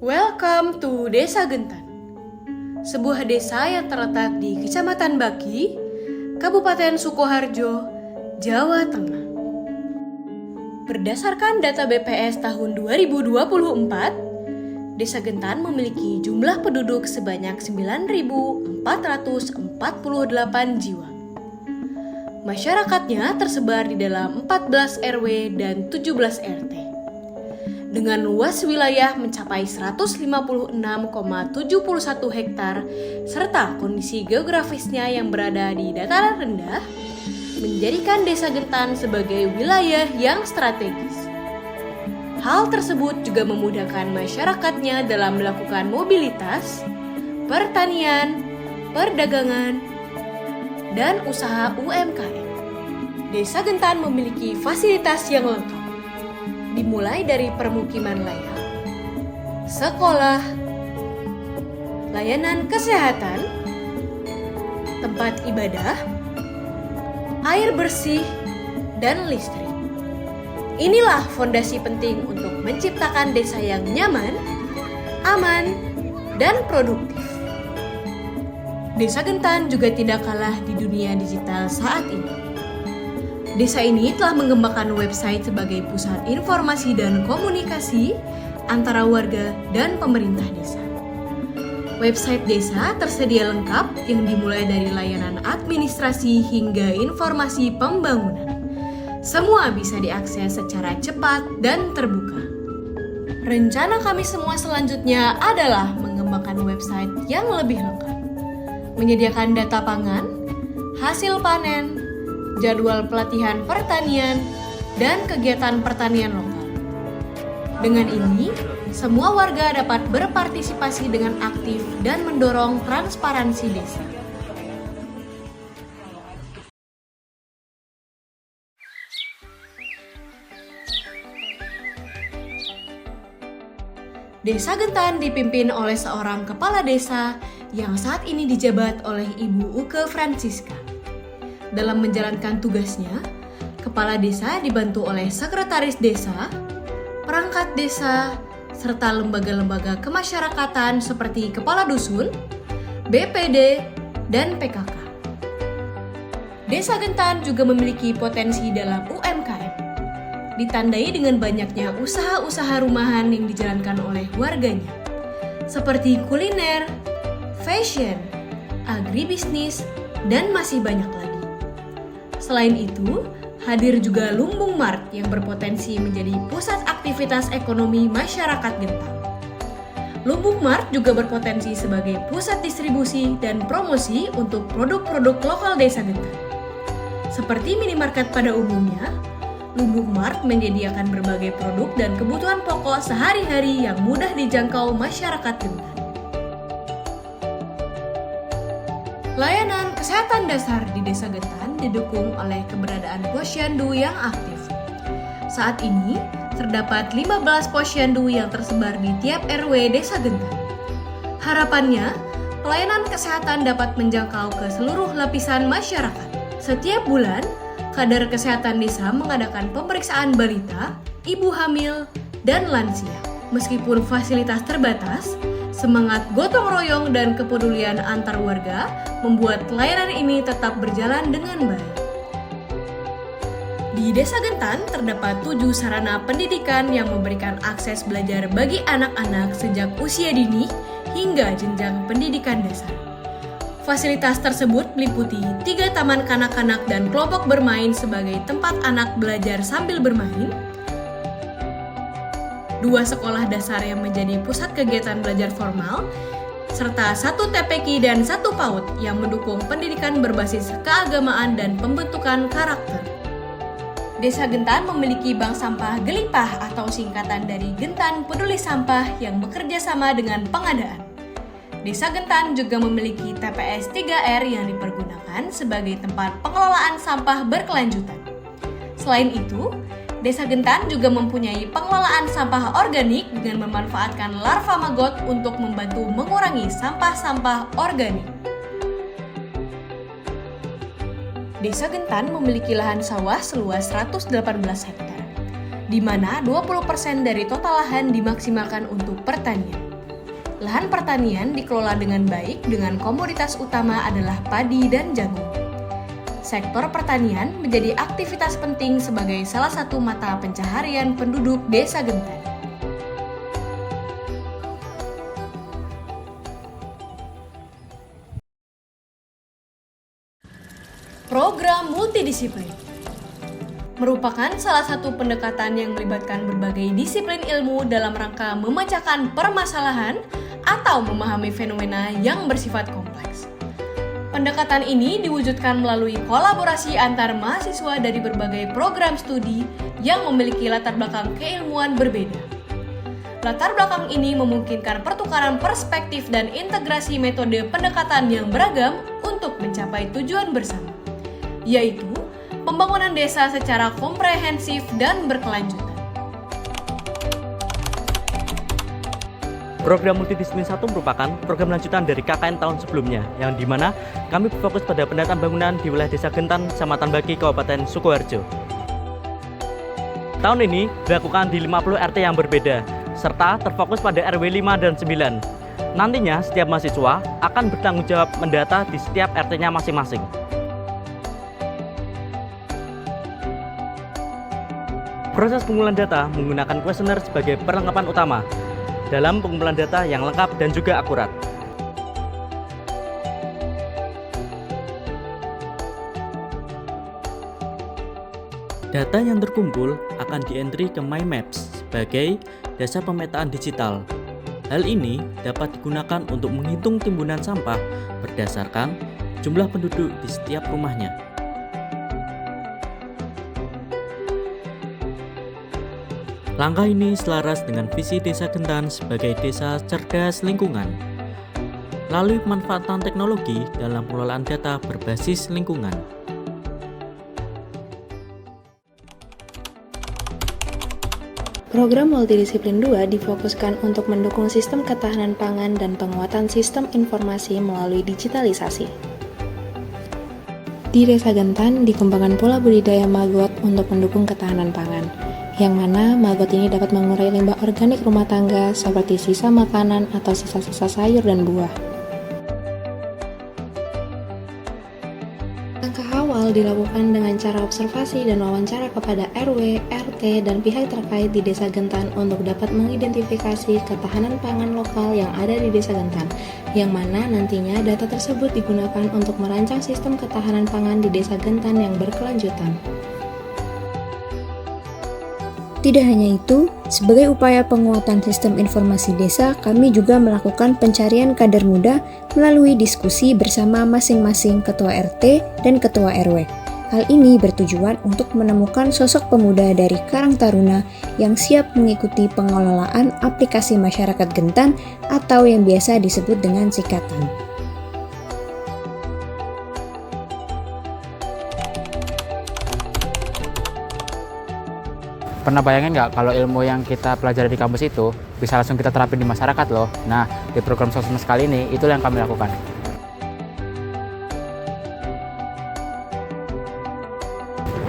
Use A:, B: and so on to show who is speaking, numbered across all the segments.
A: Welcome to Desa Gentan, sebuah desa yang terletak di Kecamatan Baki, Kabupaten Sukoharjo, Jawa Tengah. Berdasarkan data BPS tahun 2024, Desa Gentan memiliki jumlah penduduk sebanyak 9.448 jiwa. Masyarakatnya tersebar di dalam 14 RW dan 17 RT. Dengan luas wilayah mencapai 156,71 hektar serta kondisi geografisnya yang berada di dataran rendah, menjadikan Desa Gentan sebagai wilayah yang strategis. Hal tersebut juga memudahkan masyarakatnya dalam melakukan mobilitas, pertanian, perdagangan, dan usaha UMKM. Desa Gentan memiliki fasilitas yang lengkap, dimulai dari permukiman layak, sekolah, layanan kesehatan, tempat ibadah, air bersih, dan listrik. Inilah fondasi penting untuk menciptakan desa yang nyaman, aman, dan produktif. Desa Gentan juga tidak kalah di dunia digital saat ini. Desa ini telah mengembangkan website sebagai pusat informasi dan komunikasi antara warga dan pemerintah desa. Website desa tersedia lengkap yang dimulai dari layanan administrasi hingga informasi pembangunan. Semua bisa diakses secara cepat dan terbuka. Rencana kami semua selanjutnya adalah mengembangkan website yang lebih lengkap, menyediakan data pangan, hasil panen, jadwal pelatihan pertanian, dan kegiatan pertanian lokal. Dengan ini, semua warga dapat berpartisipasi dengan aktif dan mendorong transparansi desa. Desa Gentan dipimpin oleh seorang kepala desa yang saat ini dijabat oleh Ibu Uke Francisca. Dalam menjalankan tugasnya, kepala desa dibantu oleh sekretaris desa, perangkat desa, serta lembaga-lembaga kemasyarakatan seperti kepala dusun, BPD, dan PKK. Desa Gentan juga memiliki potensi dalam UMKM, ditandai dengan banyaknya usaha-usaha rumahan yang dijalankan oleh warganya, seperti kuliner, fashion, agribisnis, dan masih banyak lagi. Selain itu, hadir juga Lumbung Mart yang berpotensi menjadi pusat aktivitas ekonomi masyarakat Gentan. Lumbung Mart juga berpotensi sebagai pusat distribusi dan promosi untuk produk-produk lokal Desa Gentan. Seperti minimarket pada umumnya, Lumbung Mart menyediakan berbagai produk dan kebutuhan pokok sehari-hari yang mudah dijangkau masyarakat Gentan. Layanan kesehatan dasar di Desa Gentan didukung oleh keberadaan posyandu yang aktif. Saat ini, terdapat 15 posyandu yang tersebar di tiap RW Desa Gentan. Harapannya, pelayanan kesehatan dapat menjangkau ke seluruh lapisan masyarakat. Setiap bulan, Kadar Kesehatan Desa mengadakan pemeriksaan balita, ibu hamil, dan lansia. Meskipun fasilitas terbatas, semangat gotong royong dan kepedulian antar warga membuat layanan ini tetap berjalan dengan baik. Di Desa Gentan terdapat 7 sarana pendidikan yang memberikan akses belajar bagi anak-anak sejak usia dini hingga jenjang pendidikan dasar. Fasilitas tersebut meliputi 3 taman kanak-kanak dan kelompok bermain sebagai tempat anak belajar sambil bermain, 2 sekolah dasar yang menjadi pusat kegiatan belajar formal, serta 1 TPQ dan 1 PAUD yang mendukung pendidikan berbasis keagamaan dan pembentukan karakter. Desa Gentan memiliki bank sampah Gelipah atau singkatan dari Gentan Peduli Sampah yang bekerja sama dengan pengadaan. Desa Gentan juga memiliki TPS 3R yang dipergunakan sebagai tempat pengelolaan sampah berkelanjutan. Selain itu, Desa Gentan juga mempunyai pengelolaan sampah organik dengan memanfaatkan larva maggot untuk membantu mengurangi sampah-sampah organik. Desa Gentan memiliki lahan sawah seluas 118 hektar. di mana 20% dari total lahan dimaksimalkan untuk pertanian. Lahan pertanian dikelola dengan baik dengan komoditas utama adalah padi dan jagung. Sektor pertanian menjadi aktivitas penting sebagai salah satu mata pencaharian penduduk Desa Gentan. Program multidisiplin merupakan salah satu pendekatan yang melibatkan berbagai disiplin ilmu dalam rangka memecahkan permasalahan atau memahami fenomena yang bersifat kompleks. Pendekatan ini diwujudkan melalui kolaborasi antar mahasiswa dari berbagai program studi yang memiliki latar belakang keilmuan berbeda. Latar belakang ini memungkinkan pertukaran perspektif dan integrasi metode pendekatan yang beragam untuk mencapai tujuan bersama, yaitu pembangunan desa secara komprehensif dan berkelanjutan.
B: Program Multidisiplin 1 merupakan program lanjutan dari KKN tahun sebelumnya, yang dimana kami berfokus pada pendataan bangunan di wilayah Desa Gentan, Kecamatan Bagi, Kabupaten Sukoharjo. Tahun ini dilakukan di 50 RT yang berbeda, serta terfokus pada RW 5 dan 9. Nantinya setiap mahasiswa akan bertanggung jawab mendata di setiap RT-nya masing-masing. Proses pengumpulan data menggunakan kuesioner sebagai perlengkapan utama dalam pengumpulan data yang lengkap dan juga akurat. Data yang terkumpul akan dientry ke MyMaps sebagai dasar pemetaan digital. Hal ini dapat digunakan untuk menghitung timbunan sampah berdasarkan jumlah penduduk di setiap rumahnya. Langkah ini selaras dengan visi Desa Gentan sebagai desa cerdas lingkungan, melalui pemanfaatan teknologi dalam pengelolaan data berbasis lingkungan.
C: Program Multidisiplin 2 difokuskan untuk mendukung sistem ketahanan pangan dan penguatan sistem informasi melalui digitalisasi. Di Desa Gentan dikembangkan pola budidaya maggot untuk mendukung ketahanan pangan, yang mana maggot ini dapat mengurai limbah organik rumah tangga seperti sisa makanan atau sisa-sisa sayur dan buah. Langkah awal dilakukan dengan cara observasi dan wawancara kepada RW, RT, dan pihak terkait di Desa Gentan untuk dapat mengidentifikasi ketahanan pangan lokal yang ada di Desa Gentan, yang mana nantinya data tersebut digunakan untuk merancang sistem ketahanan pangan di Desa Gentan yang berkelanjutan.
D: Tidak hanya itu, sebagai upaya penguatan sistem informasi desa, kami juga melakukan pencarian kader muda melalui diskusi bersama masing-masing ketua RT dan ketua RW. Hal ini bertujuan untuk menemukan sosok pemuda dari Karang Taruna yang siap mengikuti pengelolaan aplikasi masyarakat Gentan atau yang biasa disebut dengan Sikatan.
E: Pernah bayangin nggak kalau ilmu yang kita pelajari di kampus itu bisa langsung kita terapin di masyarakat loh. Nah, di program Sosmes kali ini, itu yang kami lakukan.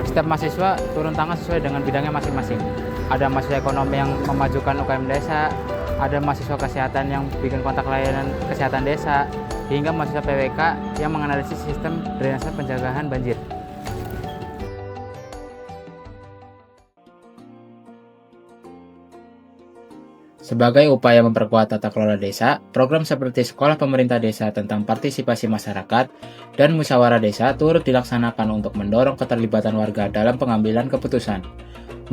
E: Setiap mahasiswa turun tangan sesuai dengan bidangnya masing-masing. Ada mahasiswa ekonomi yang memajukan UKM desa, ada mahasiswa kesehatan yang bikin kontak layanan kesehatan desa, hingga mahasiswa PWK yang menganalisis sistem drainase pencegahan banjir. Sebagai upaya memperkuat tata kelola desa, program seperti Sekolah Pemerintah Desa tentang partisipasi masyarakat dan musyawarah desa turut dilaksanakan untuk mendorong keterlibatan warga dalam pengambilan keputusan.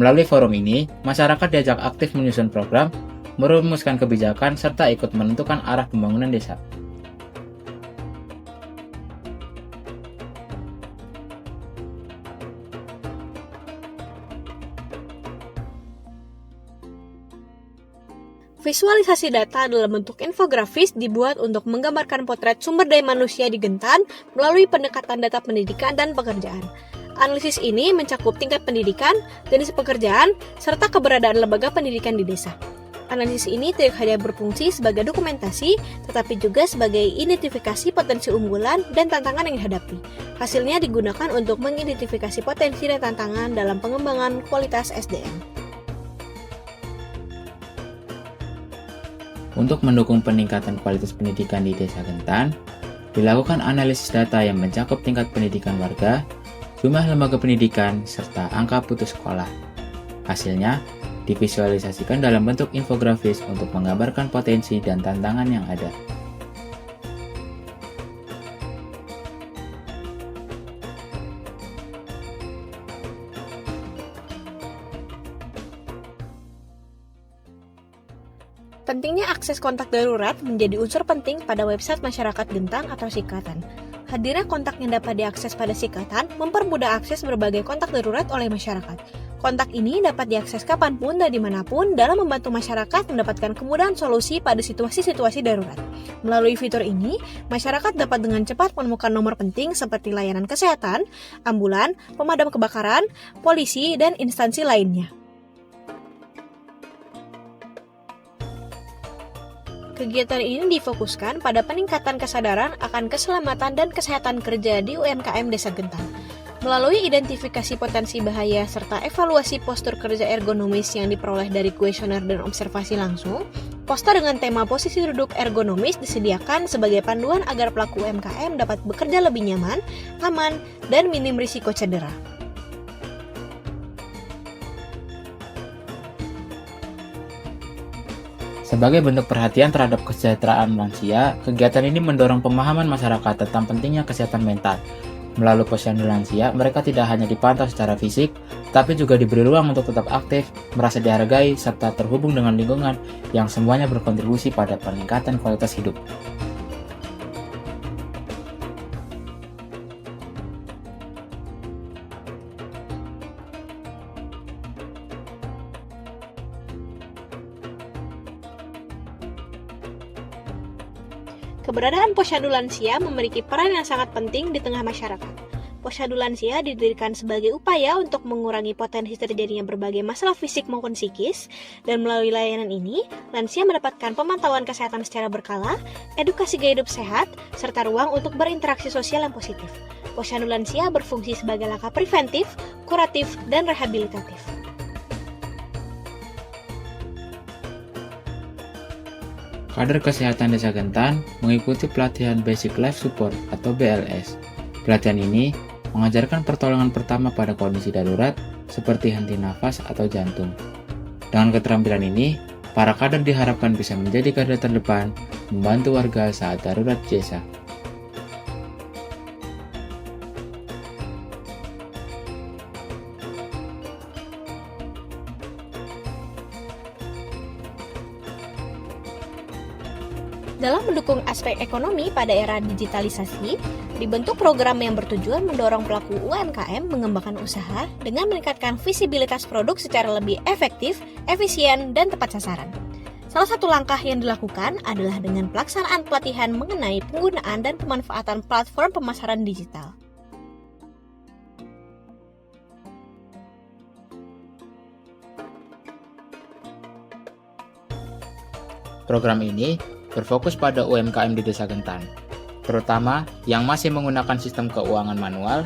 E: Melalui forum ini, masyarakat diajak aktif menyusun program, merumuskan kebijakan, serta ikut menentukan arah pembangunan desa.
A: Visualisasi data dalam bentuk infografis dibuat untuk menggambarkan potret sumber daya manusia di Gentan melalui pendekatan data pendidikan dan pekerjaan. Analisis ini mencakup tingkat pendidikan, jenis pekerjaan, serta keberadaan lembaga pendidikan di desa. Analisis ini tidak hanya berfungsi sebagai dokumentasi, tetapi juga sebagai identifikasi potensi unggulan dan tantangan yang dihadapi. Hasilnya digunakan untuk mengidentifikasi potensi dan tantangan dalam pengembangan kualitas SDM.
E: Untuk mendukung peningkatan kualitas pendidikan di Desa Gentan, dilakukan analisis data yang mencakup tingkat pendidikan warga, jumlah lembaga pendidikan, serta angka putus sekolah. Hasilnya divisualisasikan dalam bentuk infografis untuk menggambarkan potensi dan tantangan yang ada.
A: Pentingnya akses kontak darurat menjadi unsur penting pada website masyarakat Gentang atau Sikatan. Hadirnya kontak yang dapat diakses pada Sikatan mempermudah akses berbagai kontak darurat oleh masyarakat. Kontak ini dapat diakses kapanpun dan dimanapun dalam membantu masyarakat mendapatkan kemudahan solusi pada situasi-situasi darurat. Melalui fitur ini, masyarakat dapat dengan cepat menemukan nomor penting seperti layanan kesehatan, ambulan, pemadam kebakaran, polisi, dan instansi lainnya. Kegiatan ini difokuskan pada peningkatan kesadaran akan keselamatan dan kesehatan kerja di UMKM Desa Gentan. Melalui identifikasi potensi bahaya serta evaluasi postur kerja ergonomis yang diperoleh dari kuesioner dan observasi langsung, poster dengan tema posisi duduk ergonomis disediakan sebagai panduan agar pelaku UMKM dapat bekerja lebih nyaman, aman, dan minim risiko cedera.
E: Sebagai bentuk perhatian terhadap kesejahteraan lansia, kegiatan ini mendorong pemahaman masyarakat tentang pentingnya kesehatan mental. Melalui posyandu lansia, mereka tidak hanya dipantau secara fisik, tapi juga diberi ruang untuk tetap aktif, merasa dihargai, serta terhubung dengan lingkungan yang semuanya berkontribusi pada peningkatan kualitas hidup.
A: Keberadaan posyandu lansia memiliki peran yang sangat penting di tengah masyarakat. Posyandu lansia didirikan sebagai upaya untuk mengurangi potensi terjadinya berbagai masalah fisik maupun psikis, dan melalui layanan ini, lansia mendapatkan pemantauan kesehatan secara berkala, edukasi gaya hidup sehat, serta ruang untuk berinteraksi sosial yang positif. Posyandu lansia berfungsi sebagai langkah preventif, kuratif, dan rehabilitatif.
E: Kader Kesehatan Desa Gentan mengikuti pelatihan Basic Life Support atau BLS. Pelatihan ini mengajarkan pertolongan pertama pada kondisi darurat seperti henti nafas atau jantung. Dengan keterampilan ini, para kader diharapkan bisa menjadi garda terdepan membantu warga saat darurat desa.
A: Dalam mendukung aspek ekonomi pada era digitalisasi, dibentuk program yang bertujuan mendorong pelaku UMKM mengembangkan usaha dengan meningkatkan visibilitas produk secara lebih efektif, efisien, dan tepat sasaran. Salah satu langkah yang dilakukan adalah dengan pelaksanaan pelatihan mengenai penggunaan dan pemanfaatan platform pemasaran digital.
E: Program ini berfokus pada UMKM di Desa Gentan, terutama yang masih menggunakan sistem keuangan manual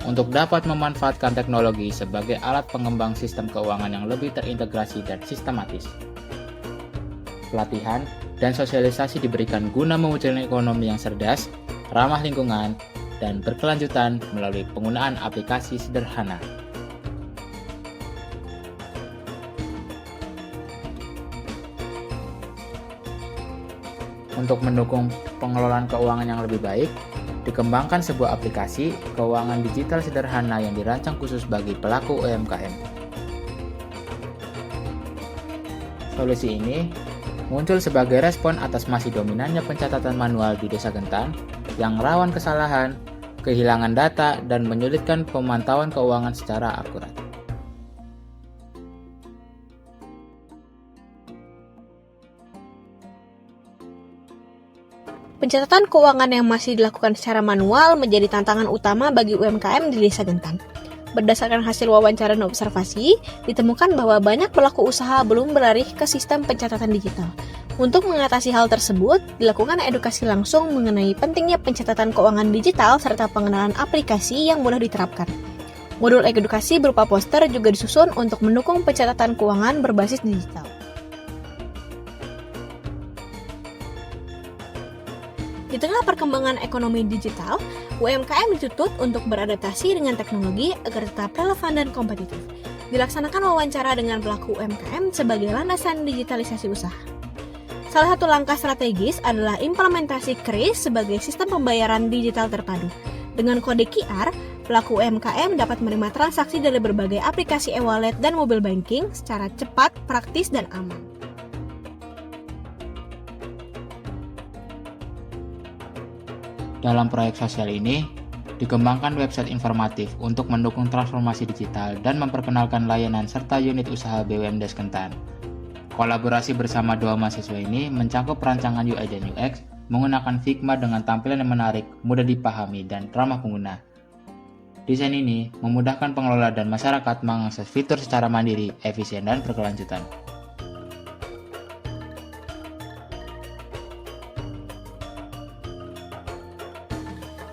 E: untuk dapat memanfaatkan teknologi sebagai alat pengembang sistem keuangan yang lebih terintegrasi dan sistematis. Pelatihan dan sosialisasi diberikan guna mewujudkan ekonomi yang cerdas, ramah lingkungan, dan berkelanjutan melalui penggunaan aplikasi sederhana. Untuk mendukung pengelolaan keuangan yang lebih baik, dikembangkan sebuah aplikasi keuangan digital sederhana yang dirancang khusus bagi pelaku UMKM. Solusi ini muncul sebagai respon atas masih dominannya pencatatan manual di Desa Gentan yang rawan kesalahan, kehilangan data, dan menyulitkan pemantauan keuangan secara akurat.
A: Pencatatan keuangan yang masih dilakukan secara manual menjadi tantangan utama bagi UMKM di Desa Gentan. Berdasarkan hasil wawancara dan observasi, ditemukan bahwa banyak pelaku usaha belum beralih ke sistem pencatatan digital. Untuk mengatasi hal tersebut, dilakukan edukasi langsung mengenai pentingnya pencatatan keuangan digital serta pengenalan aplikasi yang mudah diterapkan. Modul edukasi berupa poster juga disusun untuk mendukung pencatatan keuangan berbasis digital. Di tengah perkembangan ekonomi digital, UMKM dituntut untuk beradaptasi dengan teknologi agar tetap relevan dan kompetitif. Dilaksanakan wawancara dengan pelaku UMKM sebagai landasan digitalisasi usaha. Salah satu langkah strategis adalah implementasi KRIS sebagai sistem pembayaran digital terpadu. Dengan kode QR, pelaku UMKM dapat menerima transaksi dari berbagai aplikasi e-wallet dan mobile banking secara cepat, praktis, dan aman.
E: Dalam proyek sosial ini, dikembangkan website informatif untuk mendukung transformasi digital dan memperkenalkan layanan serta unit usaha BUMD Kentan. Kolaborasi bersama dua mahasiswa ini mencakup perancangan UI dan UX menggunakan Figma dengan tampilan yang menarik, mudah dipahami, dan ramah pengguna. Desain ini memudahkan pengelola dan masyarakat mengakses fitur secara mandiri, efisien, dan berkelanjutan.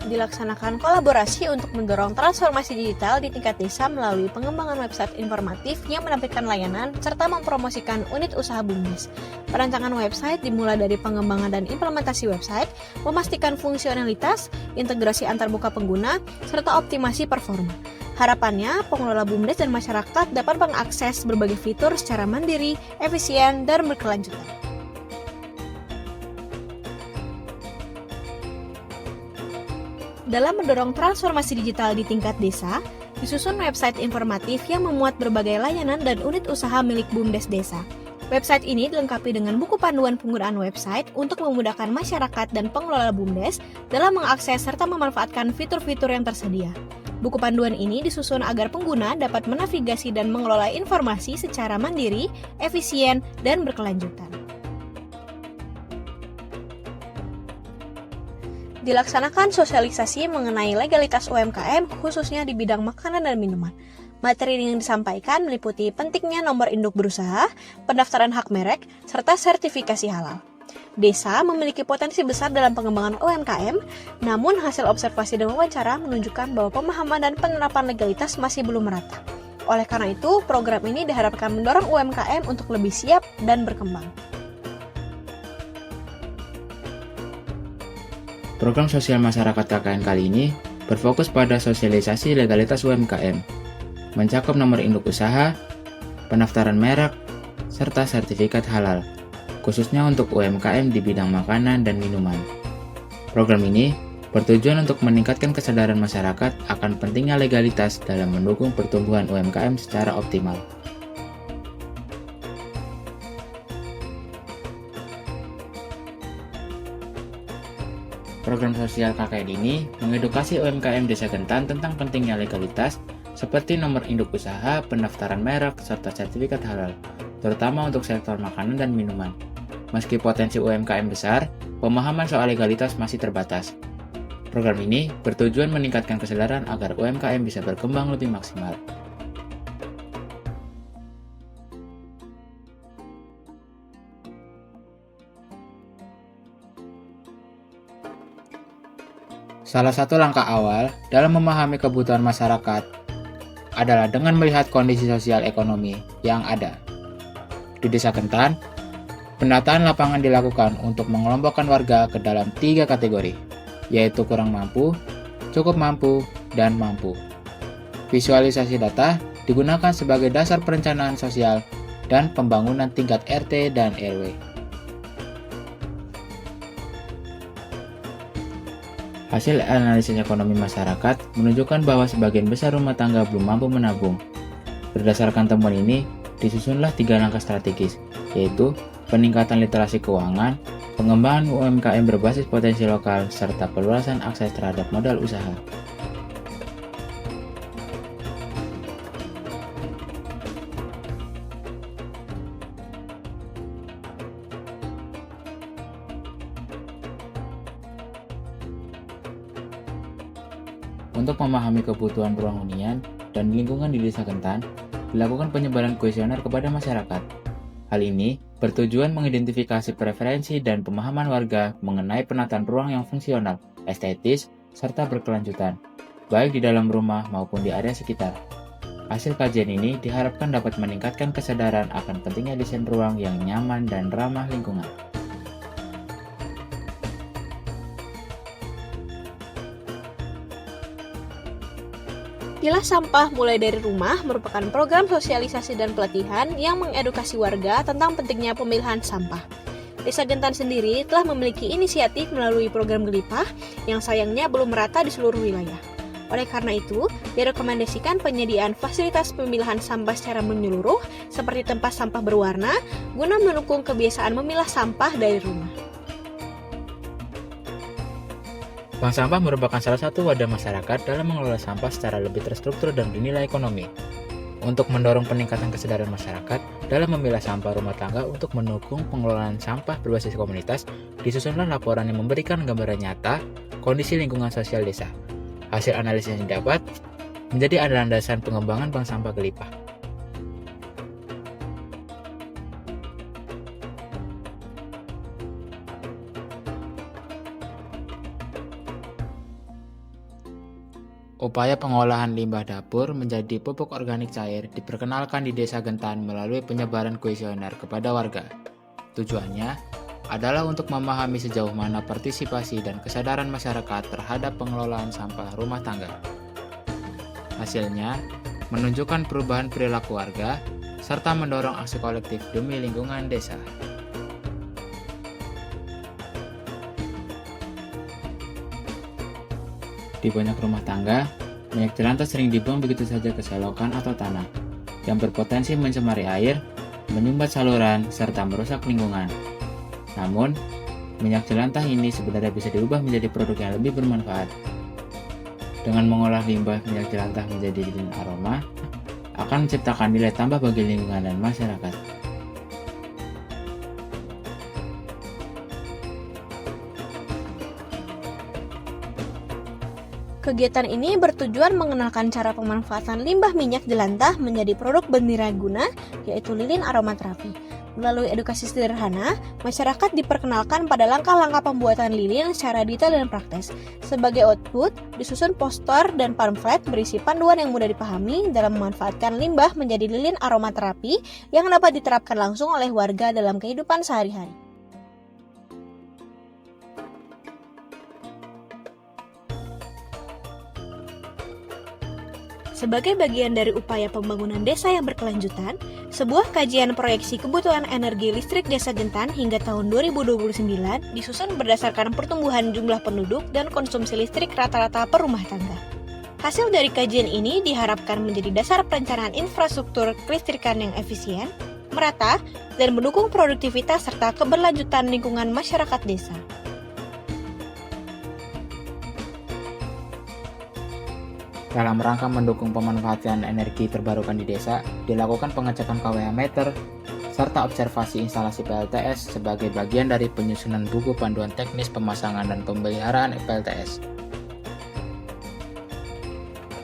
A: Dilaksanakan kolaborasi untuk mendorong transformasi digital di tingkat desa melalui pengembangan website informatif yang menampilkan layanan serta mempromosikan unit usaha BUMDes. Perancangan website dimulai dari pengembangan dan implementasi website, memastikan fungsionalitas, integrasi antarmuka pengguna, serta optimasi performa. Harapannya, pengelola BUMDes dan masyarakat dapat mengakses berbagai fitur secara mandiri, efisien, dan berkelanjutan. Dalam mendorong transformasi digital di tingkat desa, disusun website informatif yang memuat berbagai layanan dan unit usaha milik BUMDes desa. Website ini dilengkapi dengan buku panduan penggunaan website untuk memudahkan masyarakat dan pengelola BUMDes dalam mengakses serta memanfaatkan fitur-fitur yang tersedia. Buku panduan ini disusun agar pengguna dapat menavigasi dan mengelola informasi secara mandiri, efisien, dan berkelanjutan. Dilaksanakan sosialisasi mengenai legalitas UMKM khususnya di bidang makanan dan minuman. Materi yang disampaikan meliputi pentingnya nomor induk berusaha, pendaftaran hak merek, serta sertifikasi halal. Desa memiliki potensi besar dalam pengembangan UMKM, namun hasil observasi dan wawancara menunjukkan bahwa pemahaman dan penerapan legalitas masih belum merata. Oleh karena itu, program ini diharapkan mendorong UMKM untuk lebih siap dan berkembang.
E: Program sosial masyarakat KKN kali ini berfokus pada sosialisasi legalitas UMKM, mencakup nomor induk usaha, pendaftaran merek, serta sertifikat halal, khususnya untuk UMKM di bidang makanan dan minuman. Program ini bertujuan untuk meningkatkan kesadaran masyarakat akan pentingnya legalitas dalam mendukung pertumbuhan UMKM secara optimal. Program sosial KKN ini mengedukasi UMKM Desa Kentan tentang pentingnya legalitas seperti nomor induk usaha, pendaftaran merek, serta sertifikat halal, terutama untuk sektor makanan dan minuman. Meski potensi UMKM besar, pemahaman soal legalitas masih terbatas. Program ini bertujuan meningkatkan kesadaran agar UMKM bisa berkembang lebih maksimal. Salah satu langkah awal dalam memahami kebutuhan masyarakat adalah dengan melihat kondisi sosial ekonomi yang ada. Di Desa Kentan, pendataan lapangan dilakukan untuk mengelompokkan warga ke dalam 3 kategori, yaitu kurang mampu, cukup mampu, dan mampu. Visualisasi data digunakan sebagai dasar perencanaan sosial dan pembangunan tingkat RT dan RW. Hasil analisis ekonomi masyarakat menunjukkan bahwa sebagian besar rumah tangga belum mampu menabung. Berdasarkan temuan ini, disusunlah 3 langkah strategis, yaitu peningkatan literasi keuangan, pengembangan UMKM berbasis potensi lokal, serta perluasan akses terhadap modal usaha. Untuk memahami kebutuhan ruang hunian dan lingkungan di Desa Kentan, dilakukan penyebaran kuesioner kepada masyarakat. Hal ini bertujuan mengidentifikasi preferensi dan pemahaman warga mengenai penataan ruang yang fungsional, estetis, serta berkelanjutan, baik di dalam rumah maupun di area sekitar. Hasil kajian ini diharapkan dapat meningkatkan kesadaran akan pentingnya desain ruang yang nyaman dan ramah lingkungan.
F: Pilah Sampah Mulai Dari Rumah merupakan program sosialisasi dan pelatihan yang mengedukasi warga tentang pentingnya pemilahan sampah. Desa Gentan sendiri telah memiliki inisiatif melalui program Gelipah yang sayangnya belum merata di seluruh wilayah. Oleh karena itu, direkomendasikan penyediaan fasilitas pemilahan sampah secara menyeluruh seperti tempat sampah berwarna guna mendukung kebiasaan memilah sampah dari rumah.
E: Bank sampah merupakan salah satu wadah masyarakat dalam mengelola sampah secara lebih terstruktur dan bernilai ekonomi. Untuk mendorong peningkatan kesadaran masyarakat dalam memilah sampah rumah tangga untuk mendukung pengelolaan sampah berbasis komunitas, disusunlah laporan yang memberikan gambaran nyata kondisi lingkungan sosial desa. Hasil analisis yang didapat menjadi landasan pengembangan bank sampah Gelipah. Upaya pengolahan limbah dapur menjadi pupuk organik cair diperkenalkan di Desa Gentan melalui penyebaran kuesioner kepada warga. Tujuannya adalah untuk memahami sejauh mana partisipasi dan kesadaran masyarakat terhadap pengelolaan sampah rumah tangga. Hasilnya menunjukkan perubahan perilaku warga serta mendorong aksi kolektif demi lingkungan desa. Di banyak rumah tangga, minyak jelantah sering dibuang begitu saja ke selokan atau tanah, yang berpotensi mencemari air, menyumbat saluran, serta merusak lingkungan. Namun, minyak jelantah ini sebenarnya bisa diubah menjadi produk yang lebih bermanfaat. Dengan mengolah limbah minyak jelantah menjadi lilin aroma, akan menciptakan nilai tambah bagi lingkungan dan masyarakat.
F: Kegiatan ini bertujuan mengenalkan cara pemanfaatan limbah minyak jelantah menjadi produk berniraguna, yaitu lilin aromaterapi. Melalui edukasi sederhana, masyarakat diperkenalkan pada langkah-langkah pembuatan lilin secara detail dan praktis. Sebagai output, disusun poster dan pamflet berisi panduan yang mudah dipahami dalam memanfaatkan limbah menjadi lilin aromaterapi yang dapat diterapkan langsung oleh warga dalam kehidupan sehari-hari. Sebagai bagian dari upaya pembangunan desa yang berkelanjutan, sebuah kajian proyeksi kebutuhan energi listrik Desa Gentan hingga tahun 2029 disusun berdasarkan pertumbuhan jumlah penduduk dan konsumsi listrik rata-rata per rumah tangga. Hasil dari kajian ini diharapkan menjadi dasar perencanaan infrastruktur kelistrikan yang efisien, merata, dan mendukung produktivitas serta keberlanjutan lingkungan masyarakat desa.
E: Dalam rangka mendukung pemanfaatan energi terbarukan di desa, dilakukan pengecekan KWH meter, serta observasi instalasi PLTS sebagai bagian dari penyusunan buku panduan teknis pemasangan dan pemeliharaan PLTS.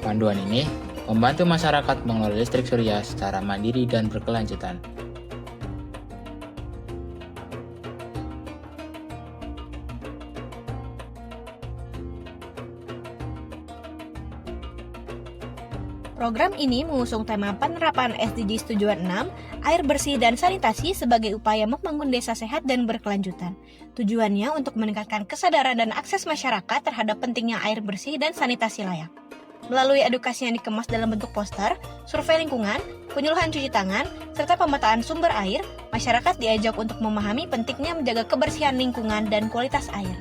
E: Panduan ini membantu masyarakat mengelola listrik surya secara mandiri dan berkelanjutan.
F: Program ini mengusung tema penerapan SDGs Tujuan 6, air bersih dan sanitasi sebagai upaya membangun desa sehat dan berkelanjutan. Tujuannya untuk meningkatkan kesadaran dan akses masyarakat terhadap pentingnya air bersih dan sanitasi layak. Melalui edukasi yang dikemas dalam bentuk poster, survei lingkungan, penyuluhan cuci tangan, serta pemetaan sumber air, masyarakat diajak untuk memahami pentingnya menjaga kebersihan lingkungan dan kualitas air.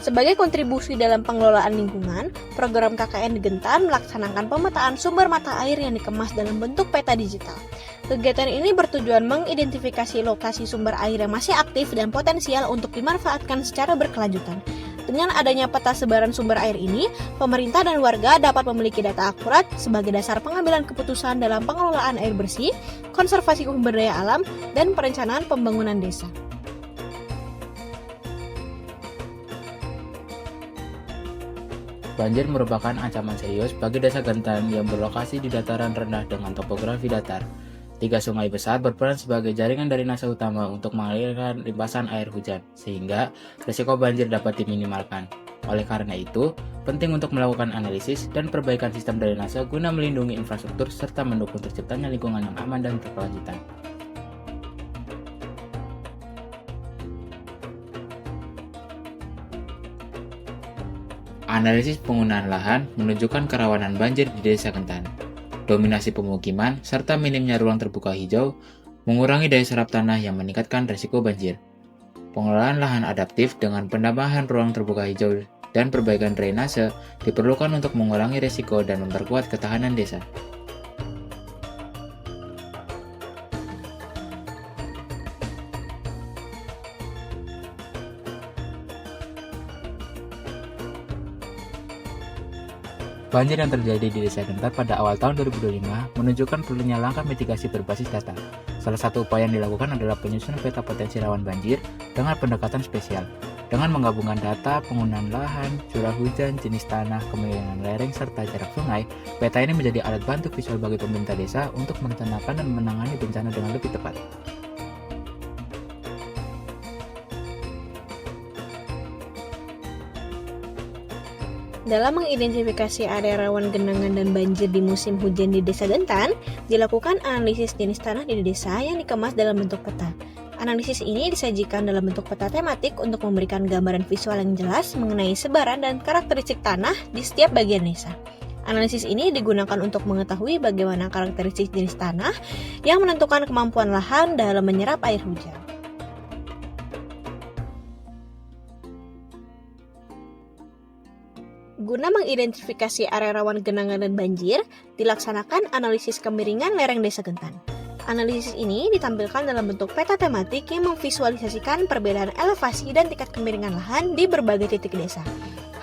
F: Sebagai kontribusi dalam pengelolaan lingkungan, program KKN di Gentan melaksanakan pemetaan sumber mata air yang dikemas dalam bentuk peta digital. Kegiatan ini bertujuan mengidentifikasi lokasi sumber air yang masih aktif dan potensial untuk dimanfaatkan secara berkelanjutan. Dengan adanya peta sebaran sumber air ini, pemerintah dan warga dapat memiliki data akurat sebagai dasar pengambilan keputusan dalam pengelolaan air bersih, konservasi sumber daya alam, dan perencanaan pembangunan desa.
E: Banjir merupakan ancaman serius bagi Desa Gentan yang berlokasi di dataran rendah dengan topografi datar. 3 sungai besar berperan sebagai jaringan drainase utama untuk mengalirkan limpasan air hujan, sehingga risiko banjir dapat diminimalkan. Oleh karena itu, penting untuk melakukan analisis dan perbaikan sistem drainase guna melindungi infrastruktur serta mendukung terciptanya lingkungan yang aman dan berkelanjutan. Analisis penggunaan lahan menunjukkan kerawanan banjir di Desa Gentan. Dominasi pemukiman serta minimnya ruang terbuka hijau mengurangi daya serap tanah yang meningkatkan risiko banjir. Pengelolaan lahan adaptif dengan penambahan ruang terbuka hijau dan perbaikan drainase diperlukan untuk mengurangi risiko dan memperkuat ketahanan desa. Banjir yang terjadi di Desa Gentan pada awal tahun 2025 menunjukkan perlunya langkah mitigasi berbasis data. Salah satu upaya yang dilakukan adalah penyusunan peta potensi rawan banjir dengan pendekatan spesial. Dengan menggabungkan data penggunaan lahan, curah hujan, jenis tanah, kemiringan lereng, serta jarak sungai, peta ini menjadi alat bantu visual bagi pemerintah desa untuk merencanakan dan menangani bencana dengan lebih tepat.
F: Dalam mengidentifikasi area rawan genangan dan banjir di musim hujan di Desa Gentan, dilakukan analisis jenis tanah di desa yang dikemas dalam bentuk peta. Analisis ini disajikan dalam bentuk peta tematik untuk memberikan gambaran visual yang jelas mengenai sebaran dan karakteristik tanah di setiap bagian desa. Analisis ini digunakan untuk mengetahui bagaimana karakteristik jenis tanah yang menentukan kemampuan lahan dalam menyerap air hujan. Guna mengidentifikasi area rawan genangan dan banjir, dilaksanakan analisis kemiringan lereng Desa Gentan. Analisis ini ditampilkan dalam bentuk peta tematik yang memvisualisasikan perbedaan elevasi dan tingkat kemiringan lahan di berbagai titik desa.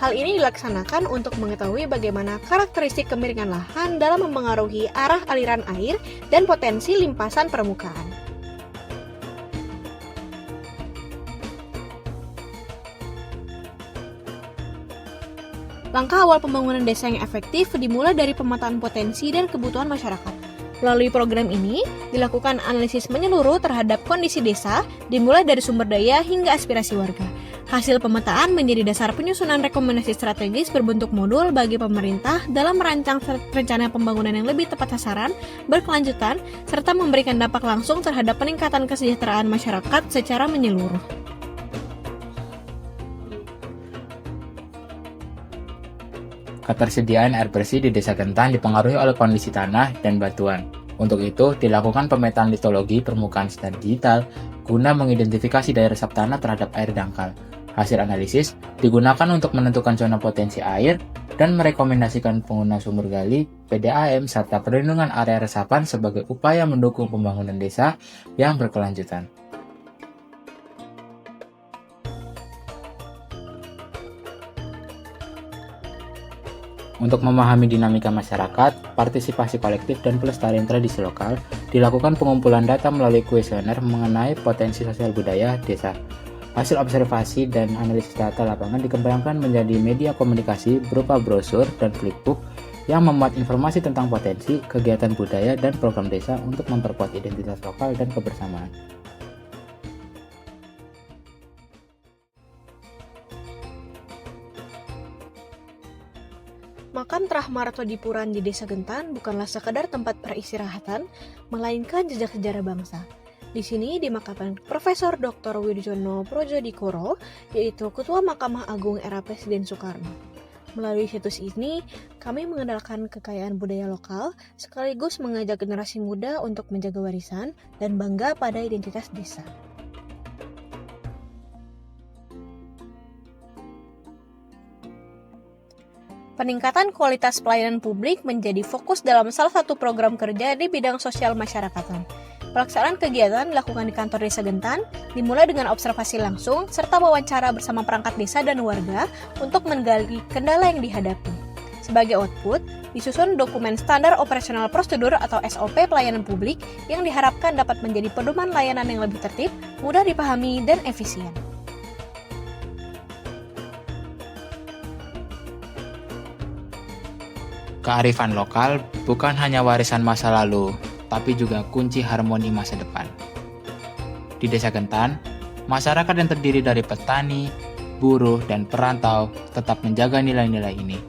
F: Hal ini dilaksanakan untuk mengetahui bagaimana karakteristik kemiringan lahan dalam mempengaruhi arah aliran air dan potensi limpasan permukaan. Langkah awal pembangunan desa yang efektif dimulai dari pemetaan potensi dan kebutuhan masyarakat. Melalui program ini, dilakukan analisis menyeluruh terhadap kondisi desa, dimulai dari sumber daya hingga aspirasi warga. Hasil pemetaan menjadi dasar penyusunan rekomendasi strategis berbentuk modul bagi pemerintah dalam merancang rencana pembangunan yang lebih tepat sasaran, berkelanjutan, serta memberikan dampak langsung terhadap peningkatan kesejahteraan masyarakat secara menyeluruh.
E: Ketersediaan air bersih di Desa Gentan dipengaruhi oleh kondisi tanah dan batuan. Untuk itu, dilakukan pemetaan litologi permukaan secara digital guna mengidentifikasi daya resap tanah terhadap air dangkal. Hasil analisis digunakan untuk menentukan zona potensi air dan merekomendasikan pengguna sumur gali, PDAM, serta perlindungan area resapan sebagai upaya mendukung pembangunan desa yang berkelanjutan. Untuk memahami dinamika masyarakat, partisipasi kolektif, dan pelestarian tradisi lokal, dilakukan pengumpulan data melalui kuesioner mengenai potensi sosial budaya desa. Hasil observasi dan analisis data lapangan dikembangkan menjadi media komunikasi berupa brosur dan flipbook yang memuat informasi tentang potensi, kegiatan budaya, dan program desa untuk memperkuat identitas lokal dan kebersamaan.
F: Makam Trah Martodipuran di Desa Gentan bukanlah sekedar tempat peristirahatan, melainkan jejak sejarah bangsa. Di sini dimakamkan Profesor Dr. Widjono Prodjodikoro, yaitu Ketua Mahkamah Agung era Presiden Soekarno. Melalui situs ini, kami mengenalkan kekayaan budaya lokal, sekaligus mengajak generasi muda untuk menjaga warisan dan bangga pada identitas desa. Peningkatan kualitas pelayanan publik menjadi fokus dalam salah satu program kerja di bidang sosial masyarakatan. Pelaksanaan kegiatan dilakukan di kantor Desa Gentan, dimulai dengan observasi langsung serta wawancara bersama perangkat desa dan warga untuk menggali kendala yang dihadapi. Sebagai output, disusun dokumen standar operasional prosedur atau SOP pelayanan publik yang diharapkan dapat menjadi pedoman layanan yang lebih tertib, mudah dipahami, dan efisien.
E: Kearifan lokal bukan hanya warisan masa lalu, tapi juga kunci harmoni masa depan. Di Desa Gentan, masyarakat yang terdiri dari petani, buruh, dan perantau tetap menjaga nilai-nilai ini.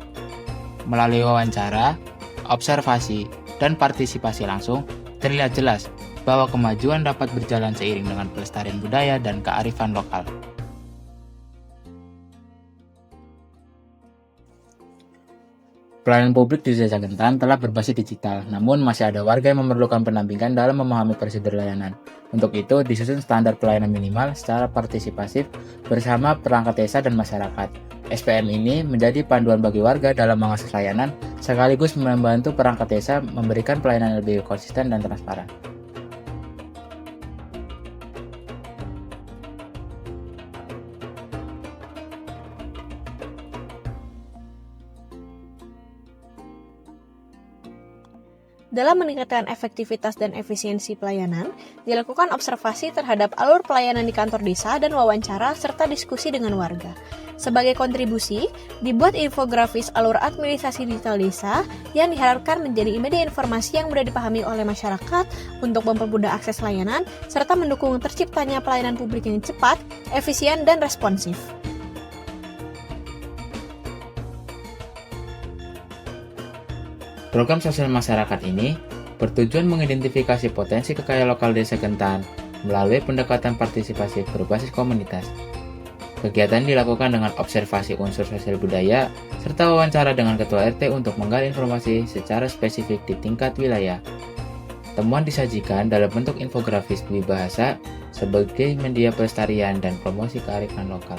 E: Melalui wawancara, observasi, dan partisipasi langsung, terlihat jelas bahwa kemajuan dapat berjalan seiring dengan pelestarian budaya dan kearifan lokal. Pelayanan publik di Desa Gentan telah berbasis digital, namun masih ada warga yang memerlukan pendampingan dalam memahami prosedur layanan. Untuk itu, disusun standar pelayanan minimal secara partisipasif bersama perangkat desa dan masyarakat. SPM ini menjadi panduan bagi warga dalam mengakses layanan, sekaligus membantu perangkat desa memberikan pelayanan yang lebih konsisten dan transparan.
F: Dalam meningkatkan efektivitas dan efisiensi pelayanan, dilakukan observasi terhadap alur pelayanan di kantor desa dan wawancara serta diskusi dengan warga. Sebagai kontribusi, dibuat infografis alur administrasi digital desa yang diharapkan menjadi media informasi yang mudah dipahami oleh masyarakat untuk mempermudah akses layanan serta mendukung terciptanya pelayanan publik yang cepat, efisien, dan responsif.
E: Program sosial masyarakat ini bertujuan mengidentifikasi potensi kekayaan lokal Desa Gentan melalui pendekatan partisipasi berbasis komunitas. Kegiatan dilakukan dengan observasi unsur sosial budaya serta wawancara dengan Ketua RT untuk menggali informasi secara spesifik di tingkat wilayah. Temuan disajikan dalam bentuk infografis bahasa sebagai media pelestarian dan promosi kearifan lokal.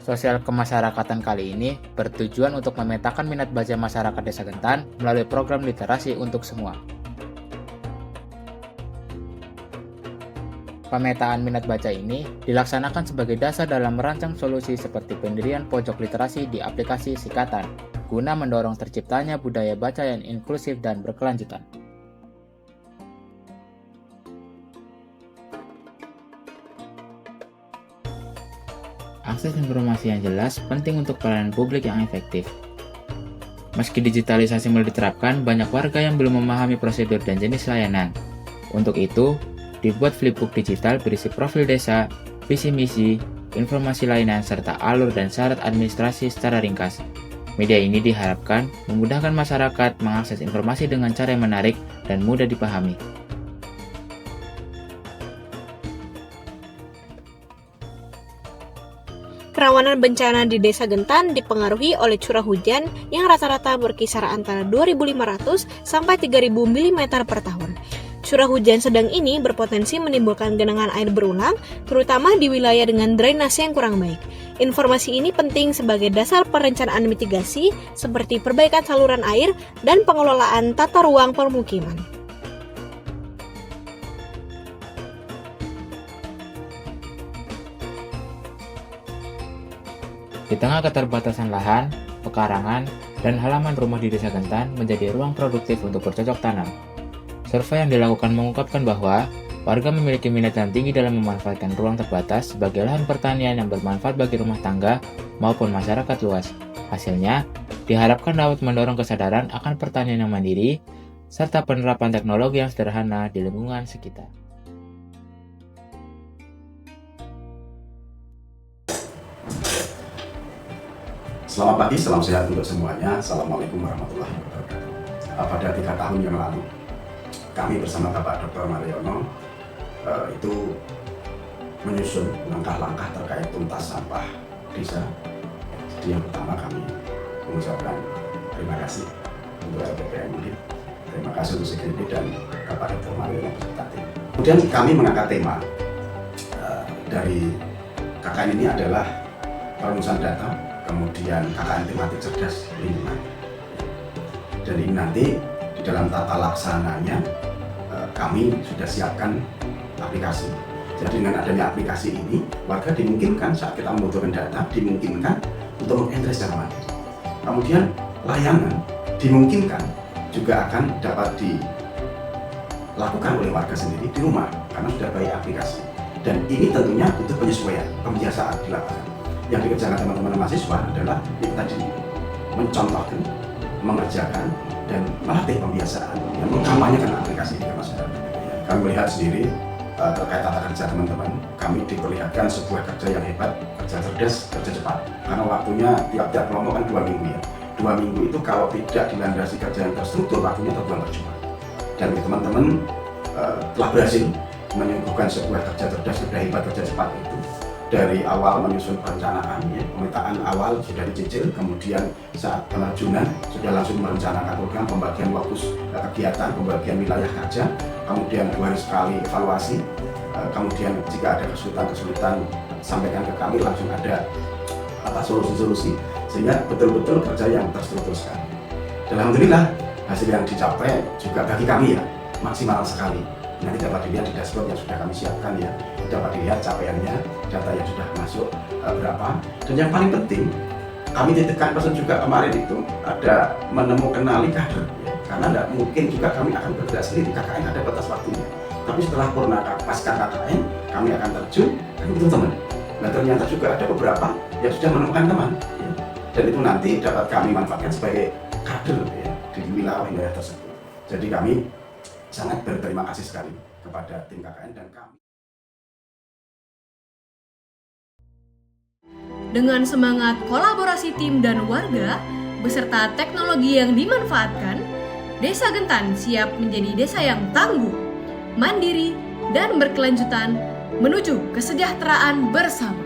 E: Sosial kemasyarakatan kali ini bertujuan untuk memetakan minat baca masyarakat Desa Gentan melalui program literasi untuk semua. Pemetaan minat baca ini dilaksanakan sebagai dasar dalam merancang solusi seperti pendirian pojok literasi di aplikasi Sikatan, guna mendorong terciptanya budaya baca yang inklusif dan berkelanjutan. Akses informasi yang jelas penting untuk pelayanan publik yang efektif. Meski digitalisasi mulai diterapkan, banyak warga yang belum memahami prosedur dan jenis layanan. Untuk itu, dibuat flipbook digital berisi profil desa, visi misi, informasi layanan, serta alur dan syarat administrasi secara ringkas. Media ini diharapkan memudahkan masyarakat mengakses informasi dengan cara yang menarik dan mudah dipahami.
F: Kerawanan bencana di Desa Gentan dipengaruhi oleh curah hujan yang rata-rata berkisar antara 2.500 sampai 3.000 mm per tahun. Curah hujan sedang ini berpotensi menimbulkan genangan air berulang, terutama di wilayah dengan drainase yang kurang baik. Informasi ini penting sebagai dasar perencanaan mitigasi seperti perbaikan saluran air dan pengelolaan tata ruang permukiman.
E: Di tengah keterbatasan lahan, pekarangan, dan halaman rumah di Desa Gentan menjadi ruang produktif untuk bercocok tanam. Survei yang dilakukan mengungkapkan bahwa warga memiliki minat yang tinggi dalam memanfaatkan ruang terbatas sebagai lahan pertanian yang bermanfaat bagi rumah tangga maupun masyarakat luas. Hasilnya, diharapkan dapat mendorong kesadaran akan pertanian yang mandiri, serta penerapan teknologi yang sederhana di lingkungan sekitar.
G: Selamat pagi, salam sehat untuk semuanya. Assalamualaikum warahmatullahi wabarakatuh. Pada 3 tahun yang lalu, kami bersama Bapak Dr. Mariono itu menyusun langkah-langkah terkait tuntas sampah desa. Jadi yang pertama kami mengucapkan terima kasih untuk LPPM UNIT, terima kasih untuk Sekretari dan Bapak Dr. Mariono beserta tim. Kemudian kami mengangkat tema dari KKN ini adalah perumusan data, kemudian KKN tematik cerdas lingkungan. Dan ini nanti di dalam tata laksananya kami sudah siapkan aplikasi. Jadi dengan adanya aplikasi ini, warga dimungkinkan saat kita membutuhkan data, dimungkinkan untuk mengentry secara mandiri. Kemudian layanan dimungkinkan juga akan dapat dilakukan oleh warga sendiri di rumah karena sudah baik aplikasi. Dan ini tentunya butuh penyesuaian, pembiasaan di lapangan. Yang dikerjakan teman-teman mahasiswa adalah itu tadi mencontohkan, mengerjakan, dan melatih pembiasaan yang mengkampanyekan aplikasi ini ke masyarakat. Kami melihat sendiri terkait tata kerja teman-teman, kami diperlihatkan sebuah kerja yang hebat, kerja cerdas, kerja cepat. Karena waktunya tiap-tiap kelompok kan 2 minggu ya. 2 minggu itu kalau tidak dilandasi kerja yang terstruktur, waktunya terbuang percuma. Dan teman-teman telah berhasil menyuguhkan sebuah kerja cerdas, kerja hebat, kerja cepat itu dari awal menyusun perencanaan, ya, pemetaan awal sudah dicicil, kemudian saat penerjunan sudah langsung merencanakan program pembagian waktu kegiatan, pembagian wilayah kerja, kemudian 2 hari sekali evaluasi, kemudian jika ada kesulitan-kesulitan sampaikan ke kami, langsung ada solusi-solusi, sehingga betul-betul kerja yang terstruktur sekali. Dan alhamdulillah hasil yang dicapai juga bagi kami ya maksimal sekali. Nanti dapat dilihat di dashboard yang sudah kami siapkan ya, dapat dilihat capaiannya, data yang sudah masuk berapa. Dan yang paling penting, kami titikkan pesan juga kemarin itu ada menemukan kader ya. Karena tidak mungkin juga kami akan bergerak sendiri, KKN ada batas waktunya. Tapi setelah pasca KKN, kami akan terjun dan butuh teman. Nah ternyata juga ada beberapa yang sudah menemukan teman ya. Dan itu nanti dapat kami manfaatkan sebagai kader ya, di wilayah tersebut. Jadi kami sangat berterima kasih sekali kepada tim KKN dan kami.
A: Dengan semangat kolaborasi tim dan warga, beserta teknologi yang dimanfaatkan, Desa Gentan siap menjadi desa yang tangguh, mandiri, dan berkelanjutan menuju kesejahteraan bersama.